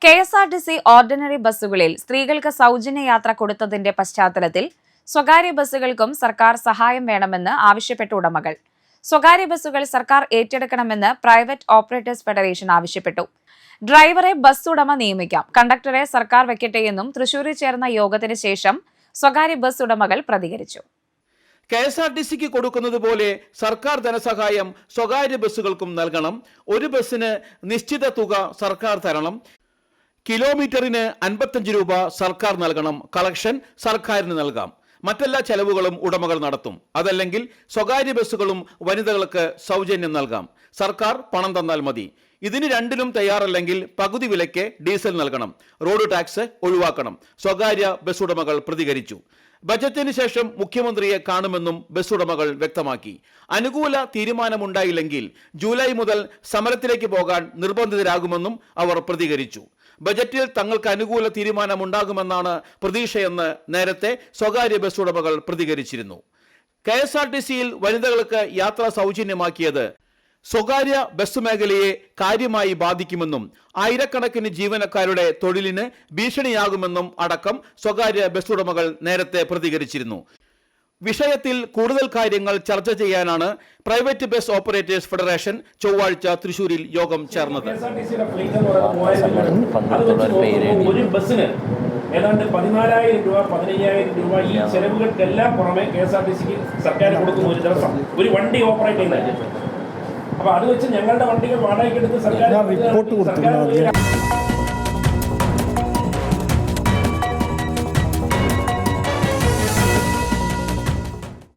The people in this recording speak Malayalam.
KSRTC ഓർഡിനറി ബസ്സുകളിൽ സ്ത്രീകൾക്ക് സൗജന്യ യാത്ര കൊടുത്തതിന്റെ പശ്ചാത്തലത്തിൽ സ്വകാര്യ ബസ്സുകൾക്കും സർക്കാർ സഹായം വേണമെന്ന് ആവശ്യപ്പെട്ട ഉടമകൾ. സ്വകാര്യ ബസ്സുകൾ സർക്കാർ ഏറ്റെടുക്കണമെന്ന് പ്രൈവറ്റ് ഓപ്പറേറ്റേഴ്സ് ഫെഡറേഷൻ ആവശ്യപ്പെട്ടു. ഡ്രൈവറെ ബസ് ഉടമ നിയമിക്കാം, കണ്ടക്ടറെ സർക്കാർ വെക്കട്ടെയെന്നും തൃശൂരിൽ ചേർന്ന യോഗത്തിന് ശേഷം സ്വകാര്യ ബസ് ഉടമകൾ പ്രതികരിച്ചു. KSRTCക്ക് കൊടുക്കുന്നത് പോലെ സർക്കാർ ധനസഹായം സ്വകാര്യ ബസ്സുകൾക്കും നൽകണം. ഒരു ബസ്സിന് നിശ്ചിത തുക സർക്കാർ തരണം. കിലോമീറ്ററിന് 55 രൂപ സർക്കാർ നൽകണം. കളക്ഷൻ സർക്കാരിന് നൽകാം. മറ്റെല്ലാ ചെലവുകളും ഉടമകൾ നടത്തും. അതല്ലെങ്കിൽ സ്വകാര്യ ബസ്സുകളും വനിതകൾക്ക് സൗജന്യം നൽകാം. സർക്കാർ പണം തന്നാൽ മതി. ഇതിന് രണ്ടിലും തയ്യാറല്ലെങ്കിൽ പകുതി വിലയ്ക്ക് ഡീസൽ നൽകണം. റോഡ് ടാക്സ് ഒഴിവാക്കണം. സ്വകാര്യ ബസ് ഉടമകൾ പ്രതികരിച്ചു. ബജറ്റിന് ശേഷം മുഖ്യമന്ത്രിയെ കാണുമെന്നും ബസ് ഉടമകൾ വ്യക്തമാക്കി. അനുകൂല തീരുമാനമുണ്ടായില്ലെങ്കിൽ ജൂലൈ മുതൽ സമരത്തിലേക്ക് പോകാൻ നിർബന്ധിതരാകുമെന്നും അവർ പ്രതികരിച്ചു. ബജറ്റിൽ തങ്ങൾക്ക് അനുകൂല തീരുമാനമുണ്ടാകുമെന്നാണ് പ്രതീക്ഷയെന്ന് നേരത്തെ സ്വകാര്യ ബസ് ഉടമകൾ പ്രതികരിച്ചിരുന്നു. KSRTCയിൽ വനിതകൾക്ക് യാത്ര സൗജന്യമാക്കിയത് സ്വകാര്യ ബസ് മേഖലയെ കാര്യമായി ബാധിക്കുമെന്നും ആയിരക്കണക്കിന് ജീവനക്കാരുടെ തൊഴിലിന് ഭീഷണിയാകുമെന്നും അടക്കം സ്വകാര്യ ബസ് ഉടമകൾ നേരത്തെ പ്രതികരിച്ചിരുന്നു. വിഷയത്തിൽ കൂടുതൽ കാര്യങ്ങൾ ചർച്ച ചെയ്യാനാണ് പ്രൈവറ്റ് ബസ് ഓപ്പറേറ്റേഴ്സ് ഫെഡറേഷൻ ചൊവ്വാഴ്ച തൃശൂരിൽ യോഗം ചേർന്നത്. ഒരു ബസ്സിന് ഏതാണ്ട് 14,000 രൂപ 15,000 രൂപ ഈ ചെലവുകൾക്കെല്ലാം പുറമെ KSRTCക്ക് സർക്കാർ കൊടുക്കുന്ന ഒരു ദിവസം ഒരു വണ്ടി ഓപ്പറേറ്റ് ചെയ്യുന്നത്. അപ്പൊ അത് വെച്ച് ഞങ്ങളുടെ വണ്ടികൾ വാടകയ്ക്കെടുത്ത് സർക്കാർ